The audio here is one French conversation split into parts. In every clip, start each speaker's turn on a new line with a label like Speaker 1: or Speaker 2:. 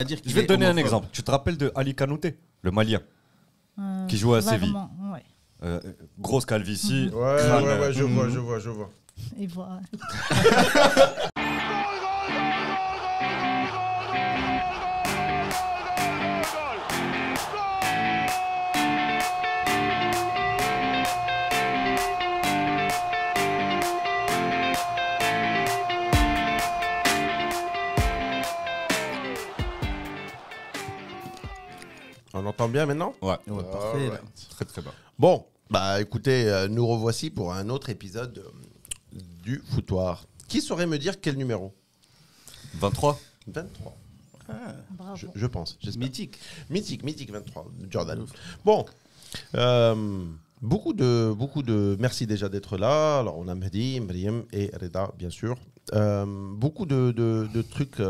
Speaker 1: Je vais te donner un exemple. Tu te rappelles de Ali Kanouté, le Malien, qui jouait à Séville.
Speaker 2: Ouais.
Speaker 1: Grosse calvitie.
Speaker 3: Ouais, je vois.
Speaker 2: Et voilà.
Speaker 3: On entend bien maintenant?
Speaker 1: Ouais.
Speaker 4: Parfait. Là.
Speaker 1: Très très bien.
Speaker 3: Bon, bah écoutez, nous revoici pour un autre épisode du foutoir. Qui saurait me dire quel numéro?
Speaker 1: 23.
Speaker 3: 23.
Speaker 2: Bravo.
Speaker 3: Je pense.
Speaker 4: Mythique.
Speaker 3: Mythique 23, Jordan. Bon, beaucoup de merci déjà d'être là. Alors on a Mehdi, Mriem et Reda, bien sûr. Beaucoup de trucs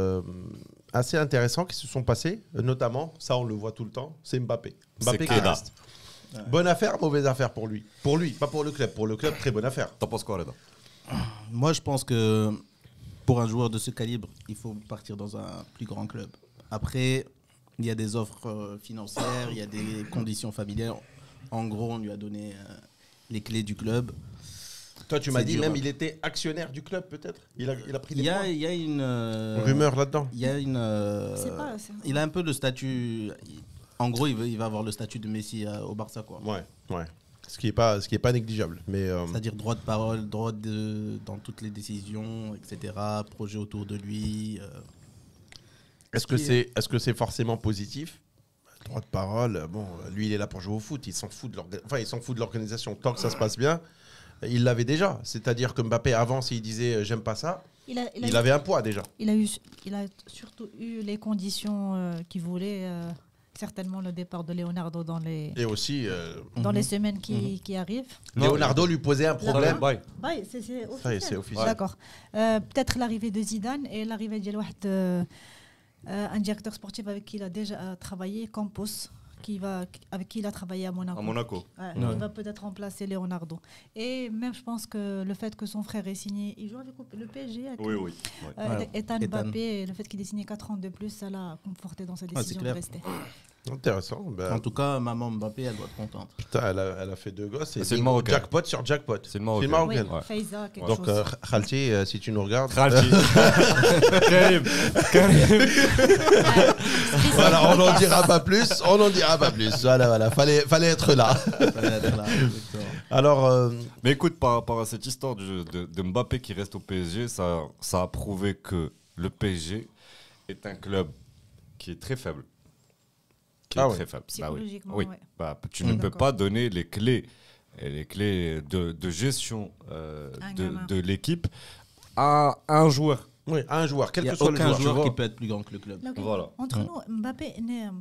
Speaker 3: assez intéressants qui se sont passés, notamment, ça on le voit tout le temps, c'est Mbappé. Mbappé qui reste. Bonne affaire, mauvaise affaire pour lui. Pour lui, pas pour le club. Pour le club, très bonne affaire.
Speaker 1: T'en penses quoi, Reda?
Speaker 4: Moi, je pense que pour un joueur de ce calibre, il faut partir dans un plus grand club. Après, il y a des offres financières, il y a des conditions familiales. En gros, on lui a donné les clés du club.
Speaker 3: Toi, tu m'as
Speaker 4: C'est
Speaker 3: dit
Speaker 4: dur,
Speaker 3: même
Speaker 4: hein.
Speaker 3: il était actionnaire du club, peut-être. Il a pris
Speaker 4: Il
Speaker 3: des points.
Speaker 4: y a une
Speaker 3: Rumeur là-dedans.
Speaker 4: Il y a une.
Speaker 2: C'est pas- c'est-
Speaker 4: Il a un peu le statut. En gros, il va avoir le statut de Messi au Barça, quoi.
Speaker 3: Ouais. Ce qui est pas négligeable. Mais
Speaker 4: C'est-à-dire droit de parole, dans toutes les décisions, etc. Projet autour de lui.
Speaker 3: est-ce que c'est forcément positif? Droit de parole. Bon, lui, il est là pour jouer au foot. Il s'en fout de l'organisation. Tant que ça se passe bien, il l'avait déjà. C'est-à-dire que Mbappé, avant, s'il disait j'aime pas ça, il avait un poids déjà.
Speaker 2: Il a surtout eu les conditions qu'il voulait. Certainement le départ de Leonardo dans les
Speaker 3: Et aussi,
Speaker 2: semaines qui arrivent.
Speaker 3: Leonardo lui posait un problème.
Speaker 1: Bye.
Speaker 2: C'est
Speaker 3: Ça y est, c'est officiel.
Speaker 2: D'accord. Peut-être l'arrivée de Zidane et l'arrivée de un directeur sportif avec qui il a déjà travaillé, Campos, avec qui il a travaillé à Monaco.
Speaker 1: À Monaco.
Speaker 2: Ouais, il va peut-être remplacer Leonardo. Et même, je pense que le fait que son frère ait signé, il joue avec le PSG. Avec
Speaker 1: Oui.
Speaker 2: Ethan
Speaker 4: Ethan.
Speaker 2: Mbappé, et le fait qu'il ait signé 4 ans de plus, ça l'a conforté dans sa décision de
Speaker 4: clair.
Speaker 2: rester.
Speaker 3: Intéressant. Ben,
Speaker 4: En tout cas, maman Mbappé, elle doit être contente.
Speaker 3: putain, elle a fait 2 gosses. Et
Speaker 1: C'est le Marocain.
Speaker 3: jackpot sur jackpot.
Speaker 1: C'est le Marocain.
Speaker 2: Oui,
Speaker 1: Ouais.
Speaker 2: Faiza, quelque
Speaker 3: Donc,
Speaker 2: chose.
Speaker 3: Khalti, si tu nous regardes.
Speaker 1: Khalti. Karim.
Speaker 3: Voilà, on n'en dira pas plus. Voilà. Fallait être là. Alors,
Speaker 1: Mais écoute, par rapport à cette histoire de Mbappé qui reste au PSG, ça a prouvé que le PSG est un club qui est très faible. Très faible.
Speaker 2: Psychologiquement,
Speaker 1: Oui.
Speaker 2: ouais.
Speaker 1: Tu ne peux
Speaker 2: D'accord.
Speaker 1: pas donner les clés de gestion de l'équipe à un joueur.
Speaker 3: oui, un joueur,
Speaker 4: Il
Speaker 3: quel
Speaker 4: n'y
Speaker 3: que
Speaker 4: a
Speaker 3: soit le
Speaker 4: aucun
Speaker 3: joueur.
Speaker 4: joueur
Speaker 3: tu
Speaker 4: qui
Speaker 3: vois.
Speaker 4: peut être plus grand que le club.
Speaker 2: Donc,
Speaker 1: Voilà.
Speaker 2: entre nous, Mbappé,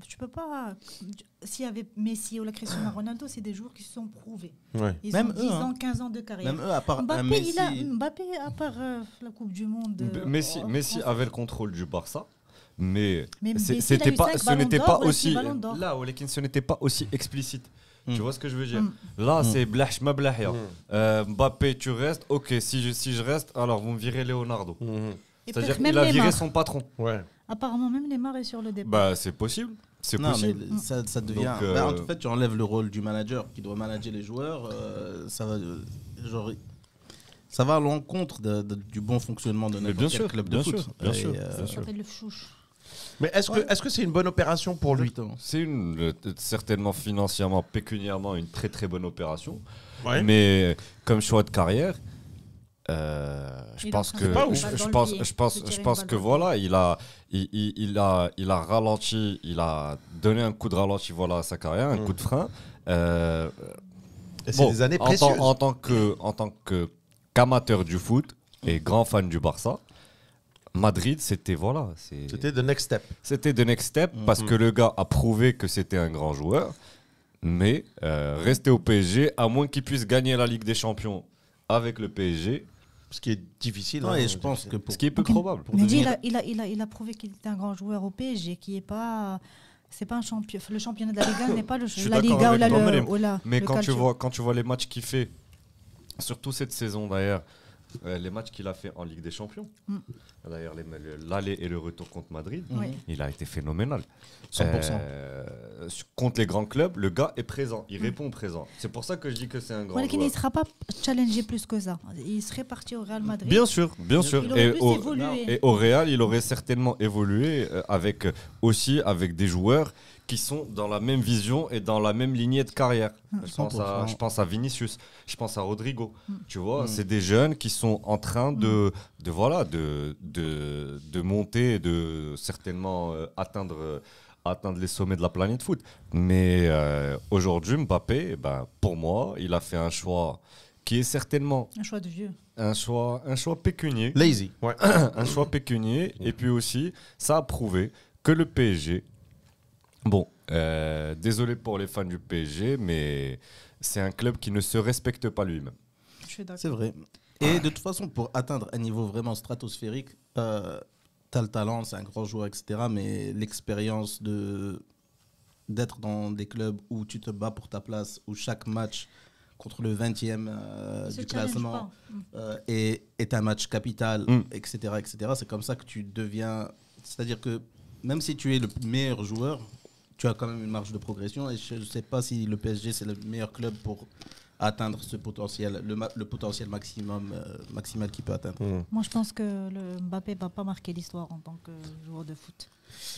Speaker 2: tu peux pas. S'il y avait Messi ou la Cristiano Ronaldo, c'est des joueurs qui se sont prouvés.
Speaker 3: Ouais.
Speaker 2: Ils
Speaker 4: Même
Speaker 2: ont 10
Speaker 4: eux, hein.
Speaker 2: ans, 15 ans de carrière.
Speaker 4: Même eux, à part un
Speaker 2: Mbappé,
Speaker 4: Messi.
Speaker 2: Mbappé, à part la Coupe du Monde.
Speaker 1: Messi avait le contrôle du Barça, mais
Speaker 2: Messi,
Speaker 1: c'était
Speaker 2: il a eu
Speaker 1: pas,
Speaker 2: 5
Speaker 1: ce
Speaker 2: ballons
Speaker 1: n'était
Speaker 2: d'or,
Speaker 1: pas
Speaker 2: ouais,
Speaker 1: aussi
Speaker 2: 6 ballons d'or.
Speaker 1: là, Olekin, ce n'était pas aussi explicite. Tu vois ce que je veux dire?
Speaker 2: Mm.
Speaker 1: Là, c'est blash ma blahia. Mbappé, tu restes. Ok, si je reste, alors vous me virez Leonardo.
Speaker 3: Mhm.
Speaker 2: Et
Speaker 1: C'est-à-dire
Speaker 2: peut-être même
Speaker 1: qu'il a viré
Speaker 2: Neymar.
Speaker 1: son patron.
Speaker 3: Ouais.
Speaker 2: Apparemment, même Neymar est sur le départ.
Speaker 1: Bah, c'est possible. C'est
Speaker 4: Non,
Speaker 1: possible.
Speaker 4: mais ça devient.
Speaker 1: Donc,
Speaker 4: En fait, tu enlèves le rôle du manager qui doit manager les joueurs. Ça va à l'encontre du bon fonctionnement de
Speaker 1: Mais
Speaker 4: n'importe
Speaker 1: bien
Speaker 4: quel
Speaker 1: sûr,
Speaker 4: club de
Speaker 1: bien
Speaker 4: foot.
Speaker 1: sûr, bien
Speaker 4: Et,
Speaker 1: sûr, bien
Speaker 2: Ça
Speaker 1: sûr.
Speaker 2: s'appelle le chouche.
Speaker 3: Mais est-ce que c'est une bonne opération pour lui?
Speaker 4: Exactement.
Speaker 1: C'est certainement financièrement, pécuniairement, une très très bonne opération.
Speaker 3: Ouais.
Speaker 1: Mais comme choix de carrière, je
Speaker 2: Il
Speaker 1: pense
Speaker 2: est en
Speaker 1: que
Speaker 2: train de
Speaker 1: je
Speaker 2: tirer une
Speaker 1: je
Speaker 2: balle
Speaker 1: pense
Speaker 2: dans le
Speaker 1: je
Speaker 2: pied.
Speaker 1: pense
Speaker 2: De
Speaker 1: je
Speaker 2: tirer
Speaker 1: pense
Speaker 2: une
Speaker 1: que
Speaker 2: balle
Speaker 1: voilà, il a ralenti, il a donné un coup de ralenti voilà à sa carrière, un coup de frein.
Speaker 3: Et c'est des années précieuses.
Speaker 1: En tant qu'amateur du foot et grand fan du Barça, Madrid, c'était
Speaker 3: C'était the next step.
Speaker 1: c'était the next step parce que le gars a prouvé que c'était un grand joueur. Mais rester au PSG, à moins qu'il puisse gagner la Ligue des Champions avec le PSG,
Speaker 3: Ce qui est difficile.
Speaker 4: Ouais,
Speaker 3: hein,
Speaker 4: et je pense que pour
Speaker 1: ce qui est peu probable.
Speaker 2: Mais dis,
Speaker 4: devenir-
Speaker 2: il a prouvé qu'il était un grand joueur au PSG, qui est pas. C'est pas un champion. Le championnat de la Liga n'est pas
Speaker 1: Je suis
Speaker 2: la
Speaker 1: d'accord
Speaker 2: Liga ou
Speaker 1: avec toi, Mariam.
Speaker 2: ou la.
Speaker 1: Mais
Speaker 2: le
Speaker 1: quand tu
Speaker 2: calcio.
Speaker 1: vois les matchs qu'il fait, surtout cette saison d'ailleurs, les matchs qu'il a fait en Ligue des Champions.
Speaker 2: Mm.
Speaker 1: D'ailleurs, l'aller et le retour contre Madrid,
Speaker 2: Oui.
Speaker 1: il a été phénoménal.
Speaker 4: 100%.
Speaker 1: Contre les grands clubs, le gars est présent, il répond présent. C'est pour ça que je dis que c'est un grand
Speaker 2: Voilà qu'il ne
Speaker 1: joueur.
Speaker 2: sera pas challengé plus que ça. Il serait parti au Real Madrid.
Speaker 1: Bien sûr, bien sûr.
Speaker 2: Il aurait plus
Speaker 1: au,
Speaker 2: évolué.
Speaker 1: et au Real, il aurait certainement évolué avec des joueurs qui sont dans la même vision et dans la même lignée de carrière. Je pense à Vinicius, je pense à Rodrigo. Tu vois, c'est des jeunes qui sont en train de monter et de certainement atteindre les sommets de la planète foot. Mais aujourd'hui, Mbappé, pour moi, il a fait un choix qui est certainement
Speaker 2: Un choix de vieux.
Speaker 1: un choix pécunier.
Speaker 3: Lazy. Ouais.
Speaker 1: Un choix pécunier. Et puis aussi, ça a prouvé que le PSG... Bon, désolé pour les fans du PSG, mais c'est un club qui ne se respecte pas lui-même.
Speaker 2: Je suis d'accord.
Speaker 4: C'est vrai. Et de toute façon, pour atteindre un niveau vraiment stratosphérique, t'as le talent, c'est un grand joueur, etc. Mais l'expérience d'être dans des clubs où tu te bats pour ta place, où chaque match contre le 20e
Speaker 2: Il se
Speaker 4: du
Speaker 2: challenge
Speaker 4: classement
Speaker 2: pas.
Speaker 4: est un match capital,
Speaker 1: Mm.
Speaker 4: etc., etc. C'est comme ça que tu deviens... C'est-à-dire que même si tu es le meilleur joueur, tu as quand même une marge de progression. Et je ne sais pas si le PSG, c'est le meilleur club pour atteindre ce potentiel, le potentiel maximal qu'il peut atteindre.
Speaker 2: Moi, je pense que le Mbappé ne va pas marquer l'histoire en tant que joueur de foot.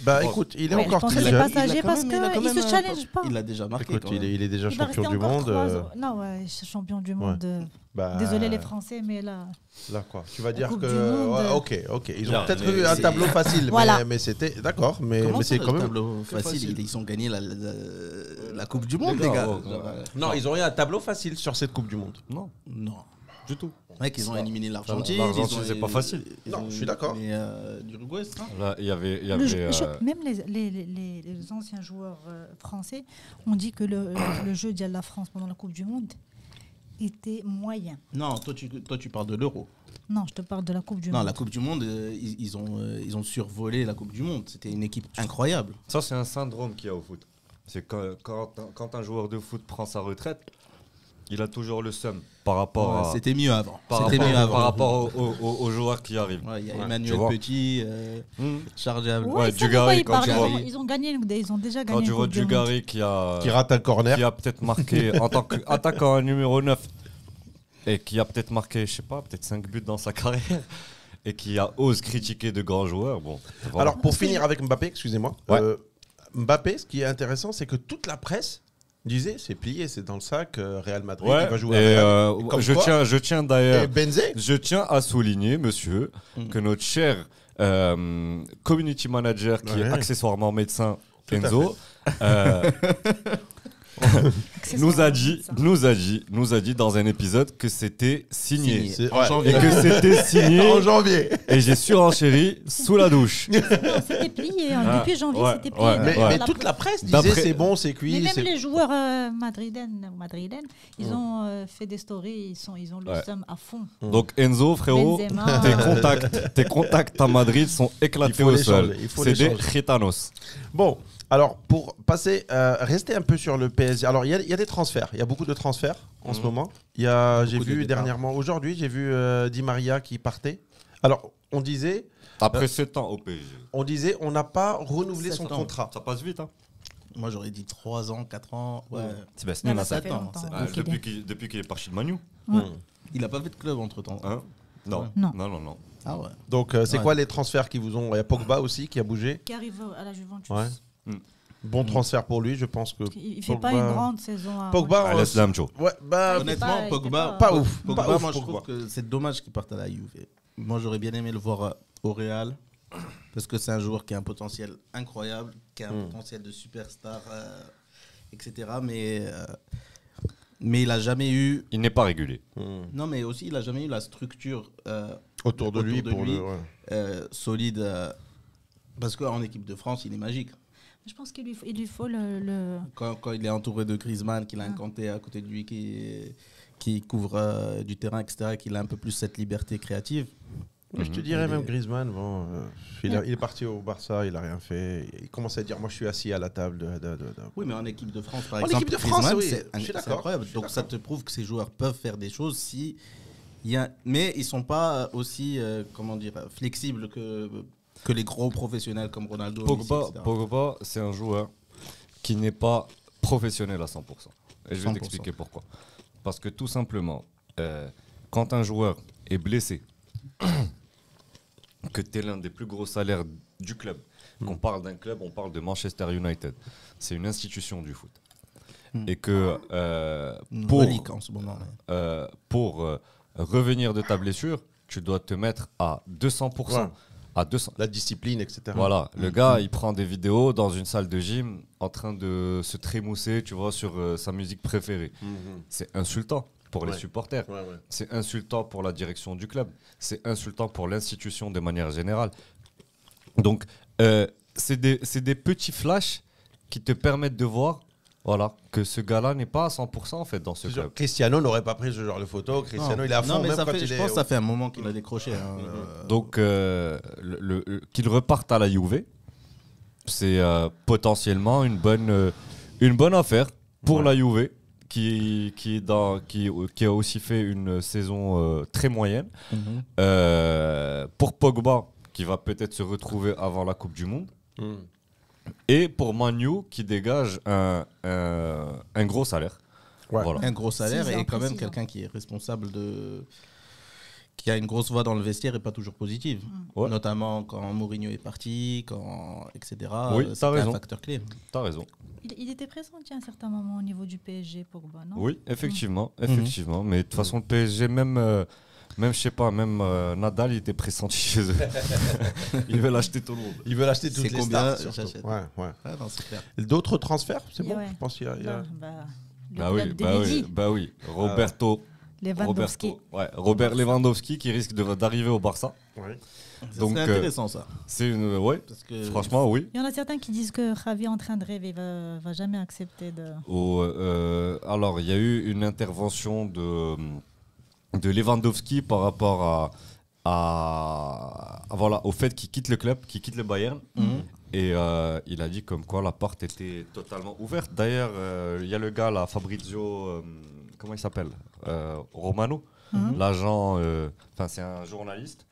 Speaker 3: Bah écoute, il est
Speaker 2: Ouais,
Speaker 3: encore
Speaker 2: je pense
Speaker 3: très
Speaker 2: que c'est
Speaker 3: jeune.
Speaker 2: pas passager parce qu'il ne se challenge pas.
Speaker 4: Il l'a déjà marqué.
Speaker 3: Écoute,
Speaker 4: quand même.
Speaker 3: il est déjà
Speaker 2: Il va
Speaker 3: champion
Speaker 2: rester
Speaker 3: du
Speaker 2: encore
Speaker 3: monde.
Speaker 2: 3 ans. Non, ouais, champion du monde.
Speaker 3: Bah,
Speaker 2: Désolé les Français, mais là.
Speaker 3: Là quoi, tu vas dire
Speaker 2: Coupe
Speaker 3: que
Speaker 2: du Monde.
Speaker 3: ouais, ok, ils ont
Speaker 1: Là,
Speaker 3: peut-être
Speaker 1: mais
Speaker 3: eu un
Speaker 4: c'est-
Speaker 3: tableau facile,
Speaker 2: Voilà.
Speaker 3: mais c'était d'accord, mais
Speaker 4: Comment
Speaker 3: c'est
Speaker 4: ça,
Speaker 3: quand
Speaker 4: le
Speaker 3: même.
Speaker 4: tableau facile,
Speaker 3: facile.
Speaker 4: ils ont gagné la Coupe du Monde,
Speaker 1: Les
Speaker 4: les
Speaker 1: gars,
Speaker 4: gars.
Speaker 1: oh,
Speaker 4: Genre,
Speaker 3: Non, ils ont eu un tableau facile sur cette Coupe du Monde.
Speaker 1: Non,
Speaker 4: non.
Speaker 1: du tout.
Speaker 4: Mec, ils ont éliminé l'Argentine.
Speaker 1: L'Argentine,
Speaker 4: ils ont-
Speaker 1: c'est pas facile.
Speaker 3: Non, je suis d'accord.
Speaker 4: Mais l'Uruguay, c'est ça.
Speaker 1: Là, il y avait
Speaker 2: Même les anciens joueurs français ont dit que le jeu de la France pendant la Coupe du Monde était moyen.
Speaker 4: Non, toi tu parles de l'Euro.
Speaker 2: Non, je te parle de la Coupe du
Speaker 4: Non,
Speaker 2: Monde.
Speaker 4: la Coupe du Monde, ils ont survolé la Coupe du Monde. C'était une équipe incroyable.
Speaker 1: Ça, c'est un syndrome qu'il y a au foot. C'est quand un joueur de foot prend sa retraite, il a toujours le seum par rapport à...
Speaker 4: C'était mieux avant.
Speaker 1: Par
Speaker 4: C'était
Speaker 1: rapport,
Speaker 4: mieux avant.
Speaker 1: par rapport aux joueurs qui arrivent.
Speaker 4: Ouais, il y a
Speaker 3: Ouais,
Speaker 1: tu
Speaker 4: Emmanuel
Speaker 1: vois.
Speaker 4: Petit, Charles Ablou.
Speaker 1: Ouais,
Speaker 2: ça,
Speaker 1: Dugarry,
Speaker 2: ils
Speaker 1: quand tu
Speaker 2: parlent.
Speaker 1: vois-
Speaker 2: Ils ont gagné, ils ont déjà
Speaker 1: Quand
Speaker 2: gagné.
Speaker 1: tu
Speaker 2: une
Speaker 1: vois
Speaker 2: Coupe du Monde.
Speaker 1: Dugarry
Speaker 3: Qui rate un corner.
Speaker 1: qui a peut-être marqué en tant qu'attaquant numéro 9 et qui a peut-être marqué, je sais pas, peut-être 5 buts dans sa carrière et qui a osé critiquer de grands joueurs. Bon, voilà.
Speaker 3: Alors pour finir avec Mbappé, excusez-moi.
Speaker 1: Ouais.
Speaker 3: Mbappé, ce qui est intéressant, c'est que toute la presse disait c'est plié, c'est dans le sac, Real Madrid,
Speaker 1: Ouais,
Speaker 3: il va jouer
Speaker 1: et,
Speaker 3: à Real. Comme quoi,
Speaker 1: je tiens
Speaker 3: et
Speaker 1: d'ailleurs,
Speaker 3: Benzé,
Speaker 1: je tiens à souligner, monsieur, que notre cher community manager, qui est
Speaker 3: Ouais.
Speaker 1: accessoirement médecin,
Speaker 3: Tout à
Speaker 1: Enzo, nous a dit dans un épisode que c'était signé.
Speaker 3: C'est-
Speaker 4: En
Speaker 3: ouais.
Speaker 4: janvier.
Speaker 1: Et que c'était signé.
Speaker 3: en janvier.
Speaker 1: Et j'ai surenchéri sous la douche.
Speaker 2: Non, c'était plié. Hein.
Speaker 1: Ah,
Speaker 2: Depuis janvier,
Speaker 1: ouais,
Speaker 2: c'était plié.
Speaker 1: ouais,
Speaker 3: Mais,
Speaker 1: ouais.
Speaker 3: mais toute la presse disait
Speaker 1: D'après-
Speaker 3: c'est bon, c'est
Speaker 2: Mais
Speaker 3: cuit.
Speaker 2: même
Speaker 3: c'est-
Speaker 2: les joueurs madrilènes, ils ont fait des stories, ils ont le
Speaker 1: Ouais.
Speaker 2: seum à fond.
Speaker 1: Donc Enzo, frérot,
Speaker 2: Benzema.
Speaker 1: tes contacts à Madrid sont
Speaker 3: Il
Speaker 1: éclatés
Speaker 3: faut
Speaker 1: au
Speaker 3: les
Speaker 1: sol.
Speaker 3: changer, il faut
Speaker 1: C'est
Speaker 3: les
Speaker 1: des
Speaker 3: changer.
Speaker 1: gitanos.
Speaker 3: Bon, alors pour passer, rester un peu sur le PSG. Alors il y a des transferts, il y a beaucoup de transferts en ce moment. J'ai
Speaker 4: Beaucoup de
Speaker 3: vu
Speaker 4: départs.
Speaker 3: dernièrement, aujourd'hui, j'ai vu Di Maria qui partait. Alors on disait
Speaker 1: Après 7 ans au PSG.
Speaker 3: on n'a pas renouvelé
Speaker 4: 7
Speaker 3: son
Speaker 4: ans.
Speaker 3: contrat.
Speaker 1: Ça passe vite, hein.
Speaker 4: Moi, j'aurais dit 3 ans, 4 ans. Ouais.
Speaker 1: Sébastien,
Speaker 2: Non,
Speaker 1: il a
Speaker 2: ça
Speaker 1: ça.
Speaker 2: fait
Speaker 4: ans,
Speaker 2: longtemps.
Speaker 4: c'est-
Speaker 1: Ouais,
Speaker 2: qu'il est.
Speaker 1: depuis qu'il est parti de Manu.
Speaker 2: Ouais.
Speaker 4: Il n'a pas fait de club entre-temps.
Speaker 1: Hein non.
Speaker 4: Ouais.
Speaker 2: Non.
Speaker 1: Non.
Speaker 4: Ah ouais.
Speaker 3: Donc c'est
Speaker 4: Ouais.
Speaker 3: quoi les transferts qui vous ont... Il y a Pogba aussi qui a bougé.
Speaker 2: Qui arrive à la Juventus.
Speaker 3: Ouais. Bon transfert pour lui, je pense que...
Speaker 2: Il ne fait pas une grande saison. à
Speaker 3: Pogba,
Speaker 1: Allez, Slam Joe.
Speaker 3: ouais, bah,
Speaker 4: Honnêtement,
Speaker 2: pas-
Speaker 4: Pogba,
Speaker 3: pas ouf.
Speaker 4: Pogba,
Speaker 3: Pas ouf,
Speaker 4: moi, je
Speaker 3: Pogba.
Speaker 4: trouve que c'est dommage qu'il parte à la Juve. Moi, j'aurais bien aimé le voir au Real. Parce que c'est un joueur qui a un potentiel incroyable, qui a un potentiel de superstar, etc. Mais il n'a jamais eu.
Speaker 1: Il n'est pas régulier.
Speaker 4: Non, mais aussi, il n'a jamais eu la structure
Speaker 3: autour de lui pour le... ouais.
Speaker 4: solide. Parce qu'en équipe de France, il est magique.
Speaker 2: Je pense qu'il lui faut le...
Speaker 4: Quand il est entouré de Griezmann, qu'il a un Kanté à côté de lui qui couvre du terrain, etc., qu'il a un peu plus cette liberté créative.
Speaker 3: Je te dirais
Speaker 4: Il
Speaker 3: même
Speaker 4: est-
Speaker 3: Griezmann, bon, il est parti au Barça, il a rien fait. Il commence à dire moi je suis assis à la table de...
Speaker 4: Oui, mais en équipe de France, par
Speaker 3: En
Speaker 4: exemple,
Speaker 3: équipe de France,
Speaker 4: Griezmann,
Speaker 3: oui,
Speaker 4: c'est
Speaker 3: je suis
Speaker 4: c'est
Speaker 3: d'accord,
Speaker 4: incroyable.
Speaker 3: je suis
Speaker 4: Donc ça
Speaker 3: d'accord.
Speaker 4: te prouve que ces joueurs peuvent faire des choses si Mais ils sont pas aussi comment dire, flexibles que les gros professionnels comme Ronaldo. Messi, etc.
Speaker 1: Pogba, c'est un joueur qui n'est pas professionnel à 100%. Et je vais
Speaker 4: 100%.
Speaker 1: t'expliquer pourquoi. Parce que tout simplement, quand un joueur est blessé, que tu es l'un des plus gros salaires du club, qu'on parle d'un club, on parle de Manchester United. C'est une institution du foot. Et que pour
Speaker 4: relique en ce moment.
Speaker 1: pour revenir de ta blessure, tu dois te mettre à 200%.
Speaker 3: Ouais.
Speaker 1: À 200.
Speaker 3: La discipline, etc.
Speaker 1: Voilà, le gars, il prend des vidéos dans une salle de gym en train de se trémousser, tu vois, sur sa musique préférée. C'est insultant pour les supporters.
Speaker 3: Ouais.
Speaker 1: C'est insultant pour la direction du club. C'est insultant pour l'institution de manière générale. Donc, c'est des petits flashs qui te permettent de voir, voilà, que ce gars-là n'est pas à 100% en fait dans ce club.
Speaker 3: Cristiano n'aurait pas pris ce genre de photo. Cristiano, il est à fond,
Speaker 4: Non, mais
Speaker 3: même
Speaker 4: ça
Speaker 3: quand
Speaker 4: fait,
Speaker 3: il
Speaker 4: je
Speaker 3: est...
Speaker 4: pense que ça fait un moment qu'il a décroché. Hein,
Speaker 1: Donc, qu'il reparte à la Juve, c'est potentiellement une bonne affaire pour la Juve, qui a aussi fait une saison très moyenne. Pour Pogba, qui va peut-être se retrouver avant la Coupe du Monde. Et pour Manu, qui dégage un gros salaire.
Speaker 3: Ouais.
Speaker 1: Voilà.
Speaker 4: un gros salaire
Speaker 2: 6 ans,
Speaker 4: et quand même
Speaker 2: 6 ans.
Speaker 4: quelqu'un qui est responsable qui a une grosse voix dans le vestiaire et pas toujours positive.
Speaker 1: Ouais.
Speaker 4: Notamment quand Mourinho est parti, etc.
Speaker 1: Oui, t'as
Speaker 4: c'était
Speaker 1: raison.
Speaker 4: un facteur clé.
Speaker 1: T'as raison.
Speaker 2: Il était présent à un certain moment au niveau du PSG, Pogba, non?
Speaker 1: Oui, effectivement. Mais de toute façon, le PSG, même je sais pas, Nadal, il était pressenti chez eux. Ils veulent acheter tout le monde.
Speaker 3: Il veut acheter toutes
Speaker 4: C'est
Speaker 3: les
Speaker 4: combien,
Speaker 3: stars. surtout.
Speaker 4: j'achète.
Speaker 3: Ouais.
Speaker 4: Ah, non, c'est clair.
Speaker 3: D'autres transferts, c'est bon.
Speaker 2: Ouais.
Speaker 3: Je pense qu'il y a...
Speaker 2: Non, le
Speaker 1: Bah
Speaker 2: club
Speaker 1: oui,
Speaker 2: de
Speaker 1: bah
Speaker 2: Mehdi,
Speaker 1: oui, bah oui. Roberto
Speaker 2: Lewandowski.
Speaker 1: Robert Lewandowski qui risque d'arriver au Barça.
Speaker 3: Ouais.
Speaker 4: Ça
Speaker 1: Donc,
Speaker 4: serait intéressant ça.
Speaker 1: C'est
Speaker 4: Parce que
Speaker 1: franchement, oui.
Speaker 2: Il y en a certains qui disent que Javi est en train de rêver, il va jamais accepter de...
Speaker 1: Alors, il y a eu une intervention de Lewandowski par rapport au fait qu'il quitte le club, qu'il quitte le Bayern. Et il a dit comme quoi la porte était totalement ouverte. D'ailleurs, il y a le gars là, Fabrizio, comment il s'appelle, Romano, l'agent, c'est un journaliste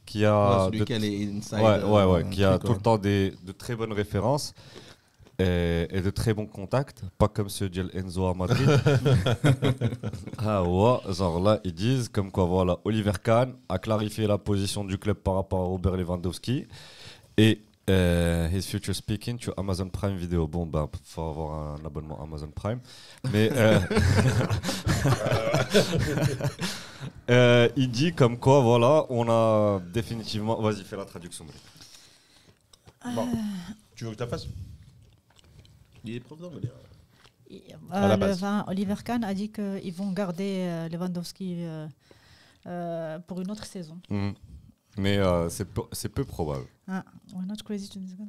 Speaker 1: qui a
Speaker 4: celui qui a les inside,
Speaker 1: qui a
Speaker 4: trucs,
Speaker 1: tout le temps de très bonnes références et de très bons contacts, pas comme ceux de Enzo à Madrid. Genre là, ils disent comme quoi voilà, Oliver Kahn a clarifié la position du club par rapport à Robert Lewandowski et his future speaking to Amazon Prime Video. Bon, ben, faut avoir un abonnement Amazon Prime. Mais il dit comme quoi, voilà, on a définitivement... Vas-y, fais la traduction.
Speaker 3: Bon. Tu veux que je la fasse?
Speaker 4: Il est prof d'anglais.
Speaker 3: À la base.
Speaker 2: Oliver Kahn a dit qu'ils vont garder Lewandowski pour une autre saison.
Speaker 1: Mais c'est peu probable.
Speaker 2: We're not crazy to discuss.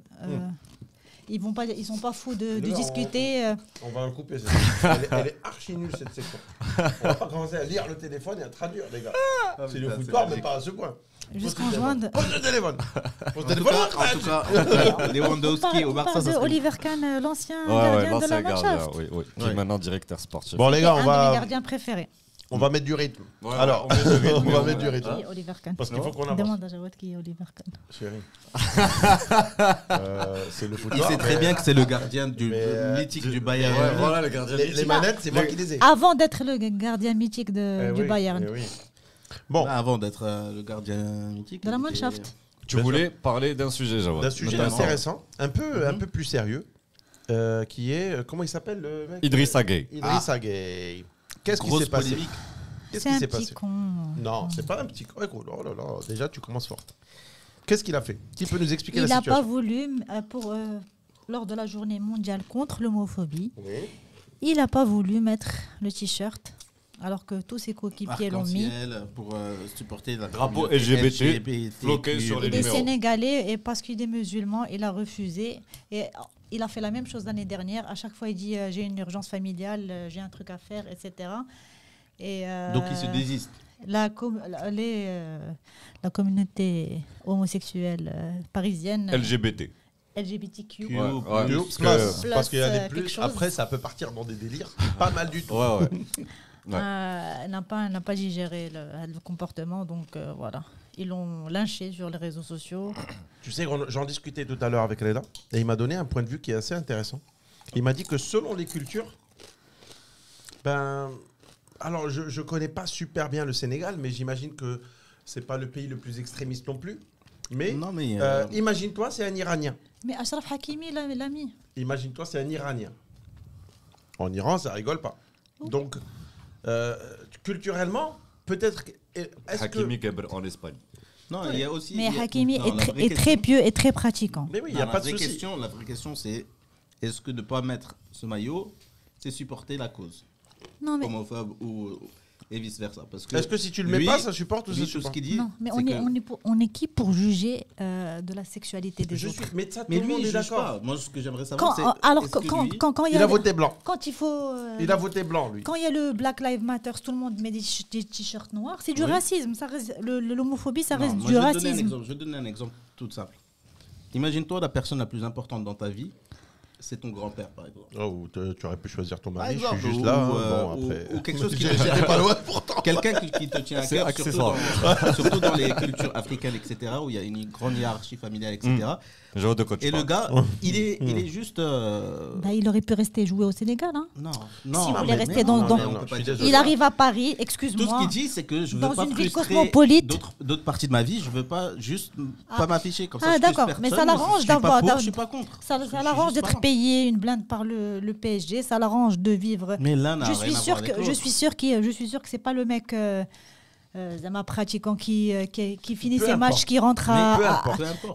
Speaker 2: Ils sont pas fous de discuter.
Speaker 3: On va le couper. Elle est archi nulle cette section. On va pas commencer à lire le téléphone et à traduire, les gars. C'est le foutoir, mais pas à ce point.
Speaker 2: Jusqu'en juin.
Speaker 3: Pose le téléphone. Pose le
Speaker 4: En
Speaker 3: téléphone.
Speaker 4: tout cas, Lewandowski au Barça, ça
Speaker 2: de
Speaker 4: serait...
Speaker 2: Oliver Kahn, l'ancien gardien de
Speaker 1: l'ancien
Speaker 2: la
Speaker 1: gardien,
Speaker 2: Mannschaft.
Speaker 1: oui, qui est maintenant directeur sportif.
Speaker 3: Bon, les gars,
Speaker 2: Un de mes gardiens préférés.
Speaker 3: on va mettre du rythme.
Speaker 1: Ouais,
Speaker 3: Alors,
Speaker 1: on met du rythme,
Speaker 3: on va
Speaker 1: mais
Speaker 3: mettre du rythme.
Speaker 2: Qui est Oliver Kahn?
Speaker 3: Parce qu'il faut qu'on avance.
Speaker 2: Demande à Jawad qui est Oliver Kahn.
Speaker 3: Chérie. C'est le
Speaker 4: Il
Speaker 3: foutoir.
Speaker 4: sait très bien que c'est le gardien du mythique du Bayern.
Speaker 1: Ouais, voilà le gardien.
Speaker 3: Les manettes, c'est moi qui les ai.
Speaker 2: Avant d'être le gardien mythique
Speaker 3: Eh
Speaker 2: du
Speaker 3: oui,
Speaker 2: Bayern.
Speaker 3: eh oui. Bon,
Speaker 4: Avant d'être le gardien mythique.
Speaker 2: De la
Speaker 4: il
Speaker 2: Mannschaft.
Speaker 4: était-
Speaker 1: Tu voulais parler d'un sujet, Jawad.
Speaker 3: d'un sujet
Speaker 1: Notamment
Speaker 3: intéressant, un peu plus sérieux, qui est... comment il s'appelle le mec?
Speaker 1: Idrissa Gueye.
Speaker 3: Idrissa Gueye. Qu'est-ce qui
Speaker 4: Grosse
Speaker 3: s'est passé?
Speaker 4: polémique.
Speaker 3: Qu'est-ce
Speaker 2: C'est
Speaker 3: qui
Speaker 2: un
Speaker 3: s'est
Speaker 2: petit
Speaker 3: passé?
Speaker 2: con.
Speaker 3: Non, c'est pas un petit con. Écoute, oh là là, déjà tu commences fort. Qu'est-ce qu'il a fait? Qui peut nous expliquer
Speaker 2: Il
Speaker 3: la
Speaker 2: n'a pas
Speaker 3: situation?
Speaker 2: voulu, lors de la journée mondiale contre l'homophobie,
Speaker 3: Oui.
Speaker 2: il n'a pas voulu mettre le t-shirt, alors que tous ses coéquipiers l'ont mis.
Speaker 4: Arc-en-ciel pour supporter la
Speaker 1: Drapeau
Speaker 4: communauté
Speaker 1: LGBT floqué sur les
Speaker 2: Il est
Speaker 1: numéros.
Speaker 2: sénégalais et parce qu'il est musulman, il a refusé. Et il a fait la même chose l'année dernière. À chaque fois, il dit j'ai une urgence familiale, j'ai un truc à faire, etc. Et,
Speaker 4: Donc il se désiste.
Speaker 2: la communauté homosexuelle parisienne,
Speaker 1: LGBT.
Speaker 2: LGBTQ,
Speaker 1: Ouais,
Speaker 3: Plus,
Speaker 1: parce que-
Speaker 3: parce qu'il y a des
Speaker 2: quelque
Speaker 3: plus.
Speaker 2: chose.
Speaker 3: Après, ça peut partir dans des délires pas mal du tout.
Speaker 1: Ouais.
Speaker 2: n'a pas digéré le comportement. Donc voilà, ils l'ont lynché sur les réseaux sociaux.
Speaker 3: Tu sais, j'en discutais tout à l'heure avec Reda et il m'a donné un point de vue qui est assez intéressant. Il m'a dit que selon les cultures, alors je connais pas super bien le Sénégal, mais j'imagine que c'est pas le pays le plus extrémiste non plus. Mais, imagine-toi, c'est un Iranien.
Speaker 2: Mais Achraf Hakimi l'a mis.
Speaker 3: Imagine-toi, c'est un Iranien. En Iran, ça rigole pas. Donc, culturellement, peut-être.
Speaker 1: Hakimi Kebr en Espagne.
Speaker 4: Non, il y a aussi.
Speaker 2: Mais Hakimi est très pieux et très pratiquant.
Speaker 3: Mais oui, il n'y a pas de souci.
Speaker 4: La vraie question, c'est est-ce que de ne pas mettre ce maillot, c'est supporter la cause homophobe et vice versa.
Speaker 3: Est-ce que si tu le mets pas, ça supporte ou ça supporte?
Speaker 4: Ce qu'il dit,
Speaker 2: non, mais on est qui pour juger de la sexualité des autres?
Speaker 3: Mais ça, tout
Speaker 4: mais
Speaker 3: le monde
Speaker 4: lui,
Speaker 3: est d'accord.
Speaker 4: Moi, ce que j'aimerais savoir, c'est.
Speaker 2: Alors,
Speaker 4: quand
Speaker 3: il a voté blanc.
Speaker 2: Quand il faut.
Speaker 3: Il a voté blanc, lui.
Speaker 2: Quand il y a le Black Lives Matter, tout le monde met des t-shirts noirs, c'est du racisme. Ça reste, l'homophobie, ça reste du racisme.
Speaker 4: Je vais donner un exemple tout simple. Imagine-toi la personne la plus importante dans ta vie. C'est ton grand-père, par exemple.
Speaker 3: Oh, tu aurais pu choisir ton mari,
Speaker 4: Exemple,
Speaker 3: je suis juste là.
Speaker 4: Ou quelque chose qui te tient pas loin, pourtant. Quelqu'un qui te tient à cœur, surtout dans les cultures africaines, etc., où il y a une grande hiérarchie familiale, etc. Et le gars, il est juste...
Speaker 2: il aurait pu rester jouer au Sénégal. Hein.
Speaker 4: Non.
Speaker 2: S'il voulait rester dans... Il arrive à Paris, excuse-moi.
Speaker 4: Tout ce qu'il dit, c'est que je veux
Speaker 2: dans
Speaker 4: pas
Speaker 2: une ville
Speaker 4: frustrer
Speaker 2: cosmopolite.
Speaker 4: D'autres parties de ma vie. Je veux pas juste pas m'afficher comme ça.
Speaker 2: Ah d'accord, mais ça l'arrange d'avoir...
Speaker 4: Je suis pas contre.
Speaker 2: Ça l'arrange d'être payé une blinde par le PSG. Ça l'arrange de vivre...
Speaker 4: Mais là,
Speaker 2: je suis sûr que c'est pas le mec... Zama pratiquant qui finit ses matchs, qui rentre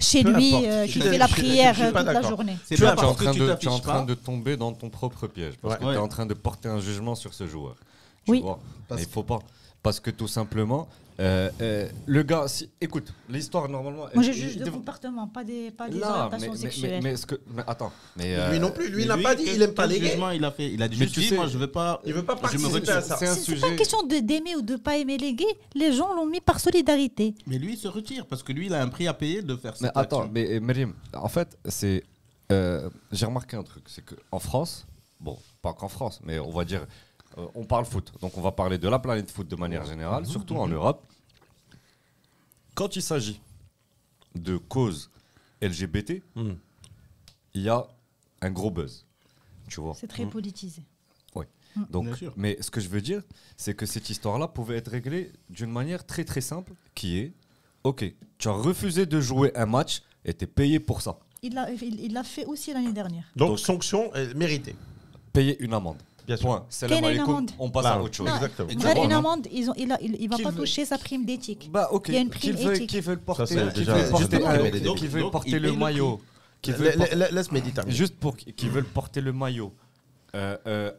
Speaker 2: chez lui, qui fait la prière toute la journée.
Speaker 1: Tu es en train de tomber dans ton propre piège. Parce que tu es en train de porter un jugement sur ce joueur. Tu vois. Mais il faut pas. Parce que tout simplement, le gars, écoute, l'histoire normalement.
Speaker 2: Moi je juge de comportement, pas des orientations sexuelles.
Speaker 1: Mais attends.
Speaker 3: Lui non plus, lui il n'a pas dit, il aime pas les gays.
Speaker 4: Il a juste dit, moi je veux pas.
Speaker 3: Il veut pas participer à ça.
Speaker 2: C'est pas une question d'aimer ou de pas aimer les gays. Les gens l'ont mis par solidarité.
Speaker 4: Mais lui il se retire parce que lui il a un prix à payer de faire ça.
Speaker 1: Mais attends, mais Myriam, en fait, j'ai remarqué un truc, c'est qu'en France, bon, pas qu'en France, mais on va dire. On parle foot, donc on va parler de la planète foot de manière générale, surtout en Europe. Quand il s'agit de causes LGBT, il y a un gros buzz, tu vois.
Speaker 2: C'est très politisé.
Speaker 1: Oui. Donc, mais ce que je veux dire, c'est que cette histoire-là pouvait être réglée d'une manière très très simple, qui est, ok, tu as refusé de jouer un match et tu es payé pour ça.
Speaker 2: Il l'a fait aussi l'année dernière.
Speaker 3: Donc sanction méritée.
Speaker 1: Payer une amende. Point. On passe à autre chose.
Speaker 3: Exactement.
Speaker 2: Une amende, il ne va pas toucher sa prime d'éthique.
Speaker 1: Il y a une prime éthique. Qui veulent porter le maillot.
Speaker 3: Laisse méditer.
Speaker 1: Juste pour qui veulent porter le maillot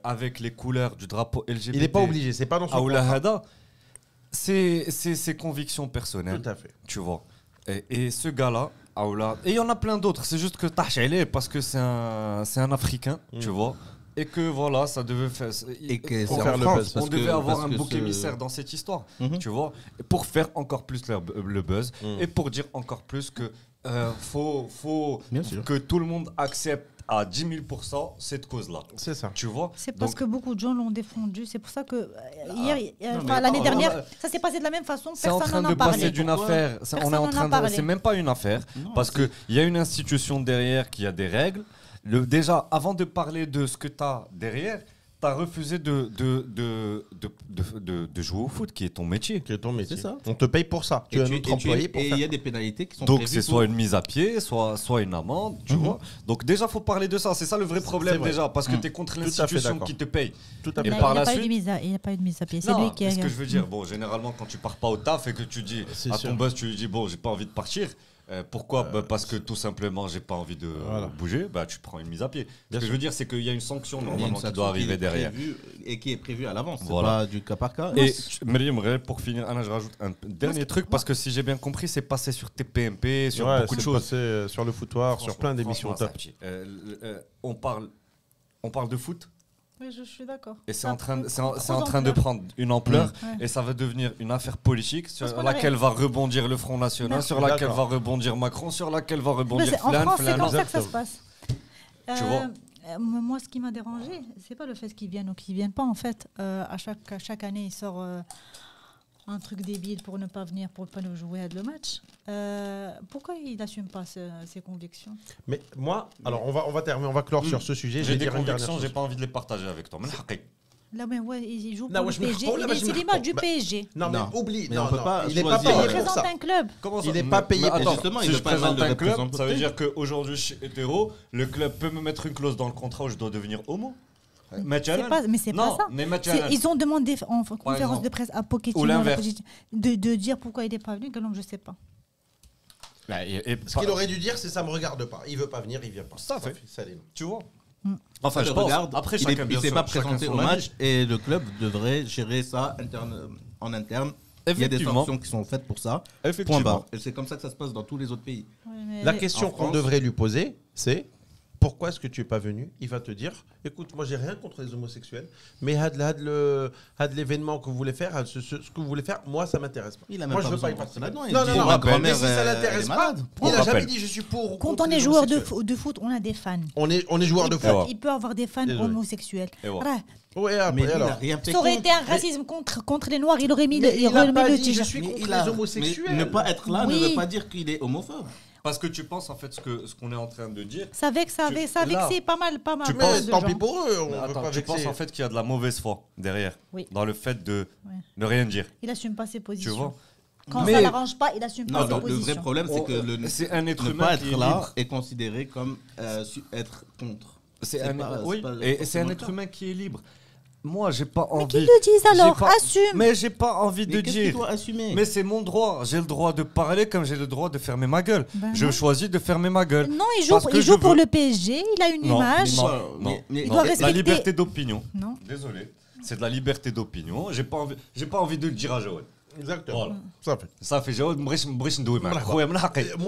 Speaker 1: avec les couleurs du drapeau LGBT.
Speaker 3: Il n'est pas obligé, c'est pas dans son
Speaker 1: contrat. C'est ses convictions personnelles.
Speaker 3: Tout à fait.
Speaker 1: Tu vois. Et ce gars-là, et il y en a plein d'autres. C'est juste que Tahchele, parce que c'est un Africain, tu vois. Et que voilà, ça devait faire.
Speaker 4: Et que
Speaker 1: pour faire le buzz. On devait avoir un bouc émissaire dans cette histoire, tu vois, pour faire encore plus le buzz et pour dire encore plus que faut que tout le monde accepte à 10 000% cette cause-là.
Speaker 3: C'est ça.
Speaker 1: Tu vois.
Speaker 2: C'est parce que beaucoup de gens l'ont défendu. C'est pour ça que l'année dernière, ça s'est passé de la même façon.
Speaker 1: C'est en train de passer d'une affaire. On est en train de. C'est même pas une affaire parce que il y a une institution derrière qui a des règles. Déjà, avant de parler de ce que tu as derrière, tu as refusé de jouer au foot, qui est ton métier.
Speaker 3: C'est ça. On te paye pour ça. Tu es notre employé pour
Speaker 4: faire. Et il y a des pénalités qui sont prévues.
Speaker 1: Donc, c'est soit une mise à pied, soit une amende, tu vois. Donc, déjà, il faut parler de ça. C'est ça le vrai problème, déjà, parce que tu es contre l'institution qui te paye.
Speaker 2: Tout à fait. Il n'y a pas eu de mise à pied. C'est lui qui a.
Speaker 1: Ce que je veux dire, bon, généralement, quand tu pars pas au taf et que tu dis à ton boss, tu lui dis, bon, j'ai pas envie de partir. Pourquoi parce que tout simplement j'ai pas envie de bouger, tu prends une mise à pied. Ce que je veux dire, c'est qu'il y a une sanction normalement qui doit arriver derrière
Speaker 4: et qui est prévue à l'avance. Voilà, pas du cas par cas.
Speaker 1: Et Myriam, pour finir, Anna, je rajoute un dernier truc parce que si j'ai bien compris, c'est passé sur TPMP, sur beaucoup de choses.
Speaker 3: C'est passé sur le foutoir, sur plein d'émissions top.
Speaker 1: On parle de foot.
Speaker 2: Oui, je suis d'accord.
Speaker 1: Et c'est en train de prendre une ampleur et ça va devenir une affaire politique sur laquelle va rebondir le Front National, sur laquelle va rebondir Macron, sur laquelle va rebondir
Speaker 2: En France, c'est comme ça que ça se passe.
Speaker 1: Tu vois.
Speaker 2: Moi, ce qui m'a dérangé, c'est pas le fait qu'ils viennent ou qu'ils viennent pas. En fait, à chaque année, il sort un truc débile pour ne pas venir, pour ne pas nous jouer le match. Pourquoi il n'assume pas ses convictions?
Speaker 3: Mais moi, alors on va terminer, on va clore sur ce sujet.
Speaker 1: J'ai des convictions, j'ai pas envie de les partager avec toi.
Speaker 2: Là, mais ouais, il joue pour le PSG. C'est l'image du PSG.
Speaker 3: Non, mais oublie.
Speaker 4: Mais on peut pas
Speaker 3: il n'est pas
Speaker 4: choisir.
Speaker 3: payé
Speaker 2: Il
Speaker 3: pour
Speaker 2: représente
Speaker 3: ça.
Speaker 2: un club.
Speaker 3: Il n'est pas payé pour ça.
Speaker 1: Justement, si je présente un club, ça veut dire qu'aujourd'hui, je suis hétéro, le club peut me mettre une clause dans le contrat où je dois devenir homo.
Speaker 2: Mais c'est pas ça. Ils ont demandé en conférence de presse à Pochettino de dire pourquoi il n'est pas venu. Je ne sais pas.
Speaker 3: Ce qu'il aurait dû dire, c'est ça me regarde pas. Il veut pas venir, il vient pas.
Speaker 1: Ça fait.
Speaker 3: Tu vois.
Speaker 1: Enfin, je regarde.
Speaker 4: Après, il ne s'est pas présenté au match et le club devrait gérer ça en interne. Il y a des sanctions qui sont faites pour ça. Point barre. Et c'est comme ça que ça se passe dans tous les autres pays.
Speaker 3: La question qu'on devrait lui poser, c'est pourquoi est-ce que tu n'es pas venu? Il va te dire, écoute, moi j'ai rien contre les homosexuels, mais l'événement que vous voulez faire, ce que vous voulez faire, moi ça m'intéresse pas. Moi je veux pas y participer. Non, mais si ça l'intéresse pas, il n'a jamais dit je suis pour.
Speaker 2: Quand on est joueur de foot, on a des fans.
Speaker 3: On est joueur de foot.
Speaker 2: Il peut avoir des fans homosexuels.
Speaker 3: Mais
Speaker 2: ça aurait été un racisme contre les Noirs, il aurait mis
Speaker 3: le
Speaker 2: t-shirt.
Speaker 3: Je suis contre les homosexuels.
Speaker 4: Ne pas être là ne veut pas dire qu'il est homophobe.
Speaker 1: Parce que tu penses en fait ce qu'on est en train de dire.
Speaker 2: Ça vexe pas mal.
Speaker 3: Tu penses, tant pis pour eux.
Speaker 1: Tu penses en fait qu'il y a de la mauvaise foi derrière, dans le fait de ne rien dire.
Speaker 2: Il assume pas ses positions.
Speaker 1: Tu vois.
Speaker 2: Quand ça l'arrange pas, il assume pas ses positions.
Speaker 4: Le vrai problème, c'est que
Speaker 1: c'est un être
Speaker 4: ne
Speaker 1: humain
Speaker 4: pas
Speaker 1: qui
Speaker 4: être
Speaker 1: est
Speaker 4: là
Speaker 1: libre.
Speaker 4: est considéré comme être contre.
Speaker 1: C'est un être humain qui est libre. Moi, j'ai pas envie.
Speaker 2: Mais qu'ils le disent alors, assume.
Speaker 1: Mais j'ai pas envie de
Speaker 4: dire.
Speaker 1: dire.
Speaker 4: Doit assumer.
Speaker 1: Mais c'est mon droit. J'ai le droit de parler comme j'ai le droit de fermer ma gueule. Je choisis de fermer ma gueule.
Speaker 2: Non, il joue pour le PSG. Il a une image.
Speaker 1: Non.
Speaker 2: Il doit respecter.
Speaker 1: La liberté d'opinion.
Speaker 2: Non.
Speaker 1: Désolé. C'est de la liberté d'opinion. J'ai pas envie de le dire à Joël.
Speaker 3: Exactement.
Speaker 1: Voilà. Ça fait Joël. Moi,
Speaker 3: je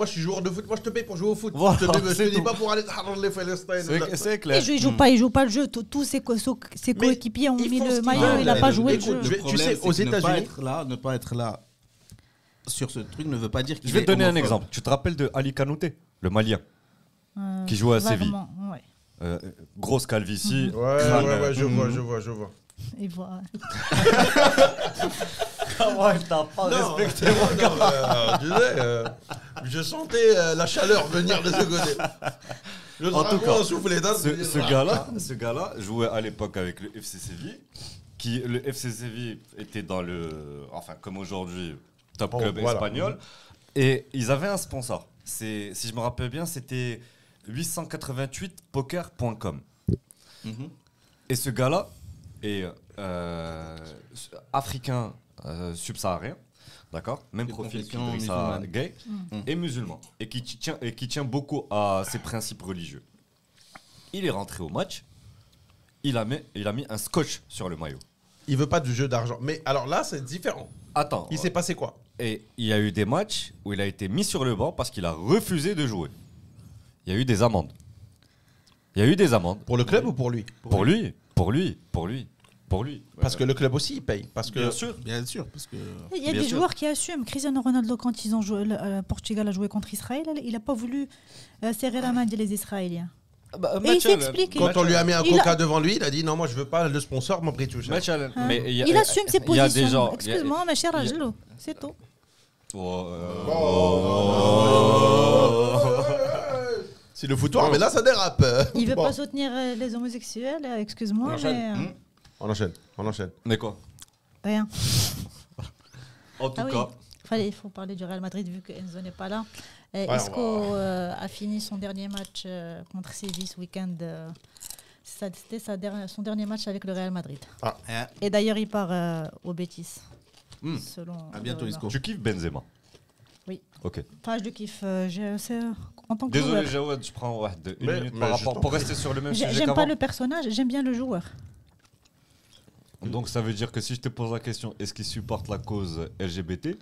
Speaker 3: suis joueur de foot. Moi, je te paye pour jouer au foot.
Speaker 1: Voilà,
Speaker 3: je te dis pas pour aller les Palestiniens.
Speaker 1: C'est clair.
Speaker 2: Il joue pas le jeu. Tous ses coéquipiers ont mis le maillot. Il a pas joué le jeu.
Speaker 4: Tu sais, aux États-Unis, ne pas être là sur ce truc ne veut pas dire qu'il est
Speaker 1: Je vais te donner un exemple. Tu te rappelles de Ali Kanouté, le Malien, qui jouait à Séville. Grosse calvitie.
Speaker 3: Ouais, je vois.
Speaker 2: Et voilà.
Speaker 1: Comment elle t'a pas respecté, mon gars?
Speaker 3: Je sentais la chaleur venir de ce côté.
Speaker 1: En tout cas, ce gars-là jouait à l'époque avec le FC Séville. Le FC Séville était dans enfin comme aujourd'hui, top club espagnol. Et ils avaient un sponsor. Si je me rappelle bien, c'était 888poker.com. Et ce gars-là est africain subsaharien, d'accord, même profil qu'Idrissa Gueye, et musulman, et qui tient beaucoup à ses principes religieux. Il est rentré au match, il a mis un scotch sur le maillot.
Speaker 3: Il veut pas du jeu d'argent. Mais alors là, c'est différent.
Speaker 1: Attends.
Speaker 3: Il s'est passé quoi?
Speaker 1: Et il y a eu des matchs où il a été mis sur le banc parce qu'il a refusé de jouer. Il y a eu des amendes.
Speaker 3: Pour le club ou pour lui?
Speaker 1: Pour lui.
Speaker 3: Parce que le club aussi, il paye. Parce que
Speaker 4: Bien sûr. Parce que
Speaker 2: il y a des joueurs qui assument. Cristiano Ronaldo, quand ils ont joué, le Portugal a joué contre Israël, il n'a pas voulu serrer la main des Israéliens. Et il s'explique.
Speaker 3: Quand on lui a mis un coca devant lui, il a dit non, moi je veux pas le sponsor, mon prix tout cher.
Speaker 2: Il assume ses positions. Excuse-moi, ma chère Angelo, c'est tout.
Speaker 3: C'est le foutoir, mais là ça dérape.
Speaker 2: Il veut pas soutenir les homosexuels, excuse-moi, mais.
Speaker 3: On enchaîne.
Speaker 1: Mais quoi?
Speaker 2: Rien.
Speaker 1: En tout cas.
Speaker 2: Il faut parler du Real Madrid vu que Enzo n'est pas là. Isco a fini son dernier match contre Séville ce week-end. C'était son dernier match avec le Real Madrid. Et d'ailleurs, il part au Betis.
Speaker 4: À bientôt, Isco.
Speaker 1: Tu kiffes Benzema?
Speaker 2: Oui.
Speaker 1: Ok.
Speaker 2: Enfin, je kiffe. En tant que
Speaker 1: Désolé,
Speaker 2: joueur.
Speaker 1: Jawad, je prends une minute par rapport pour rester sur le même sujet.
Speaker 2: J'aime pas le personnage, j'aime bien le joueur.
Speaker 1: Donc ça veut dire que si je te pose la question, est-ce qu'il supporte la cause LGBT?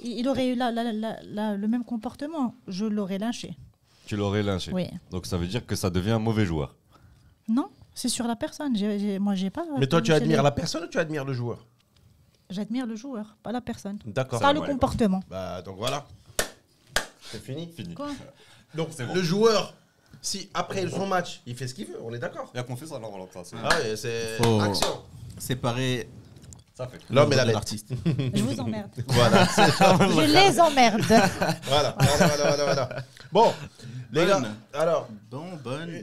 Speaker 2: Il aurait eu le même comportement, je l'aurais lynché.
Speaker 1: Tu l'aurais lynché?
Speaker 2: Oui.
Speaker 1: Donc ça veut dire que ça devient un mauvais joueur?
Speaker 2: Non, c'est sur la personne. Moi, j'ai pas.
Speaker 3: Mais toi, tu admires la personne ou tu admires le joueur?
Speaker 2: J'admire le joueur, pas la personne.
Speaker 3: D'accord.
Speaker 2: Pas le comportement.
Speaker 3: Donc voilà. C'est fini.
Speaker 2: Quoi?
Speaker 3: Donc le joueur, si après son match, il fait ce qu'il veut, on est d'accord.
Speaker 1: Il y a qu'on fait ça, non, ça.
Speaker 3: Ah oui, c'est action.
Speaker 4: Séparer
Speaker 3: l'homme et la bête.
Speaker 4: l'artiste.
Speaker 2: Je vous emmerde.
Speaker 3: Voilà.
Speaker 2: Je les emmerde.
Speaker 3: Voilà. Bon, les gars, alors.
Speaker 4: Bonne.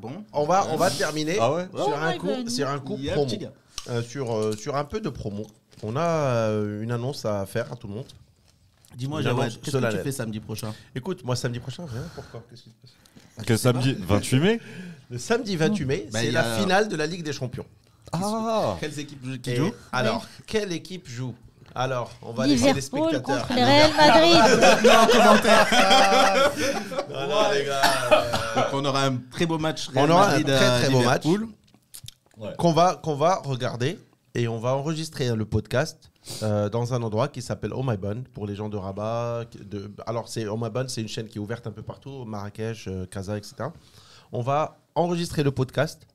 Speaker 4: Bon.
Speaker 3: On va terminer sur un coup promo. Sur un peu de promo. On a une annonce à faire à tout le monde.
Speaker 4: Dis-moi, Jawad, qu'est-ce que tu fais samedi prochain?
Speaker 3: Écoute, moi samedi prochain, rien. Pourquoi? Qu'est-ce qui se passe?
Speaker 1: Que samedi 28 mai?
Speaker 3: Le samedi 28 mai, c'est la finale de la Ligue des Champions.
Speaker 1: Ah.
Speaker 4: Quelles équipes qui jouent?
Speaker 3: Alors, quelle équipe joue? Alors, on va laisser les spectateurs.
Speaker 2: Contre le Real Madrid.
Speaker 3: Non, les gars.
Speaker 4: On aura un très beau match.
Speaker 3: On aura un très beau match qu'on va regarder et on va enregistrer le podcast dans un endroit qui s'appelle Oh My Bun pour les gens de Rabat. Alors, Oh My Bun, c'est une chaîne qui est ouverte un peu partout, Marrakech, Casa, etc. On va enregistrer le podcast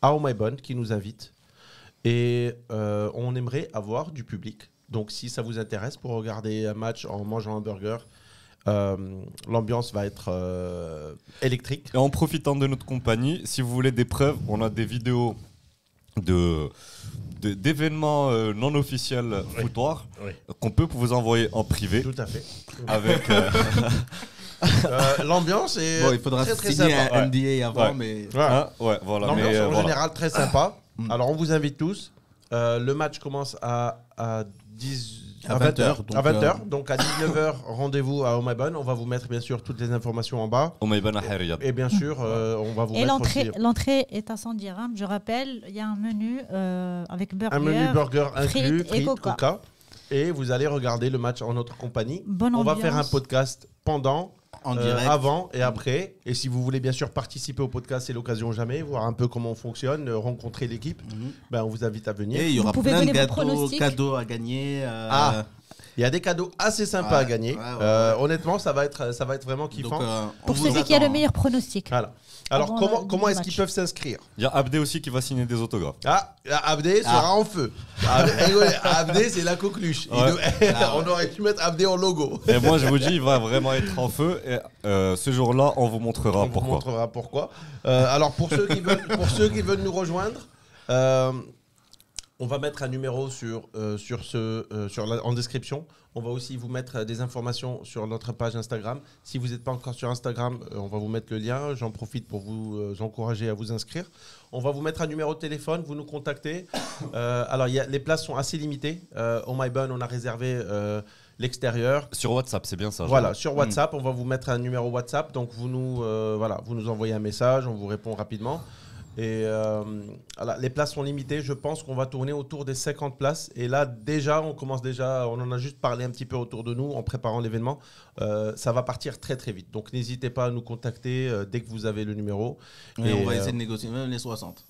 Speaker 3: à Oh My Bun qui nous invite et on aimerait avoir du public. Donc, si ça vous intéresse pour regarder un match en mangeant un burger, l'ambiance va être électrique.
Speaker 1: Et en profitant de notre compagnie, si vous voulez des preuves, on a des vidéos d'événements non officiels foutoirs qu'on peut vous envoyer en privé.
Speaker 3: Tout à fait.
Speaker 1: Avec
Speaker 3: l'ambiance est
Speaker 4: il faudra
Speaker 3: très
Speaker 4: signer
Speaker 3: sympa.
Speaker 4: un NDA avant, mais
Speaker 1: voilà.
Speaker 3: L'ambiance en général très sympa. Alors on vous invite tous. Le match commence à 20h. À 20h. Donc à 19h, rendez-vous à Oh My Bun. On va vous mettre bien sûr toutes les informations en bas.
Speaker 1: Oh My Bun à Harriet.
Speaker 3: Et bien sûr, on va vous
Speaker 2: Et
Speaker 3: mettre aussi...
Speaker 2: l'entrée est à 100 dirhams. Je rappelle, il y a un menu avec burger.
Speaker 3: Un menu burger inclus,
Speaker 2: frites et coca.
Speaker 3: Et vous allez regarder le match en notre compagnie.
Speaker 2: Bonne
Speaker 3: on
Speaker 2: ambiance.
Speaker 3: va faire un podcast pendant,
Speaker 4: en direct,
Speaker 3: avant et après. Et si vous voulez bien sûr participer au podcast, c'est l'occasion jamais, voir un peu comment on fonctionne, rencontrer l'équipe, on vous invite à venir.
Speaker 4: Et il y aura plein de cadeaux à gagner.
Speaker 3: Il y a des cadeaux assez sympas à gagner. Honnêtement, ça va être vraiment kiffant.
Speaker 2: Donc, pour celui qui a le meilleur pronostic.
Speaker 3: Voilà. Alors, comment est-ce qu'ils peuvent s'inscrire?
Speaker 1: Il y a Abdé aussi qui va signer des autographes.
Speaker 3: Abdé sera en feu. Abdé, c'est la coqueluche. On aurait pu mettre Abdé en logo.
Speaker 1: Et moi, je vous dis, il va vraiment être en feu. Et ce jour-là, on vous montrera pourquoi.
Speaker 3: Alors, pour ceux qui veulent nous rejoindre, on va mettre un numéro en description. On va aussi vous mettre des informations sur notre page Instagram. Si vous n'êtes pas encore sur Instagram, on va vous mettre le lien. J'en profite pour vous encourager à vous inscrire. On va vous mettre un numéro de téléphone. Vous nous contactez. Alors, les places sont assez limitées. Oh My Bun, on a réservé l'extérieur.
Speaker 1: Sur WhatsApp, c'est bien ça.
Speaker 3: Voilà, sur WhatsApp. On va vous mettre un numéro WhatsApp. Donc, vous nous envoyez un message. On vous répond rapidement. Et les places sont limitées. Je pense qu'on va tourner autour des 50 places. Et là, on en a juste parlé un petit peu autour de nous en préparant l'événement. Ça va partir très très vite. Donc n'hésitez pas à nous contacter dès que vous avez le numéro.
Speaker 4: Et on va essayer de négocier même les 60.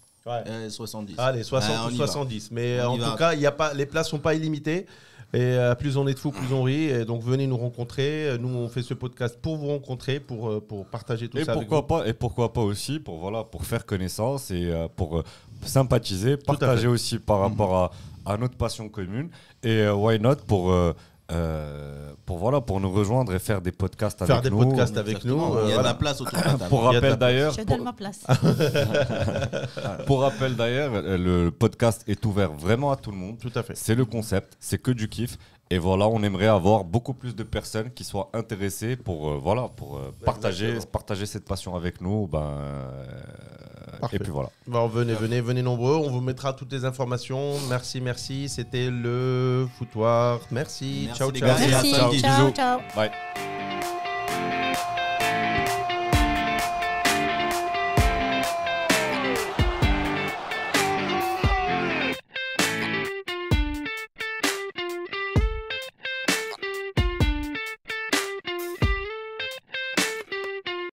Speaker 4: Les 70.
Speaker 3: Les 60 ou 70. Mais en tout cas, les places ne sont pas illimitées. Et plus on est de fous, plus on rit. Et donc venez nous rencontrer. Nous, on fait ce podcast pour vous rencontrer, pour partager tout ça avec vous.
Speaker 1: Et pourquoi pas aussi pour faire connaissance et pour sympathiser, partager aussi par rapport à notre passion commune. Et why not pour nous rejoindre et faire des podcasts avec nous.
Speaker 4: Il y a de la place autour de la table.
Speaker 1: Pour rappel d'ailleurs,
Speaker 2: je donne ma place.
Speaker 1: Pour rappel d'ailleurs, le podcast est ouvert vraiment à tout le monde.
Speaker 3: Tout à fait.
Speaker 1: C'est le concept, c'est que du kiff. Et voilà, on aimerait avoir beaucoup plus de personnes qui soient intéressées pour partager cette passion avec nous. Et puis voilà.
Speaker 3: Venez nombreux. On vous mettra toutes les informations. Merci. C'était le foutoir. Merci. Ciao.
Speaker 2: Merci.
Speaker 1: Ciao.
Speaker 2: Ciao.
Speaker 1: Bye.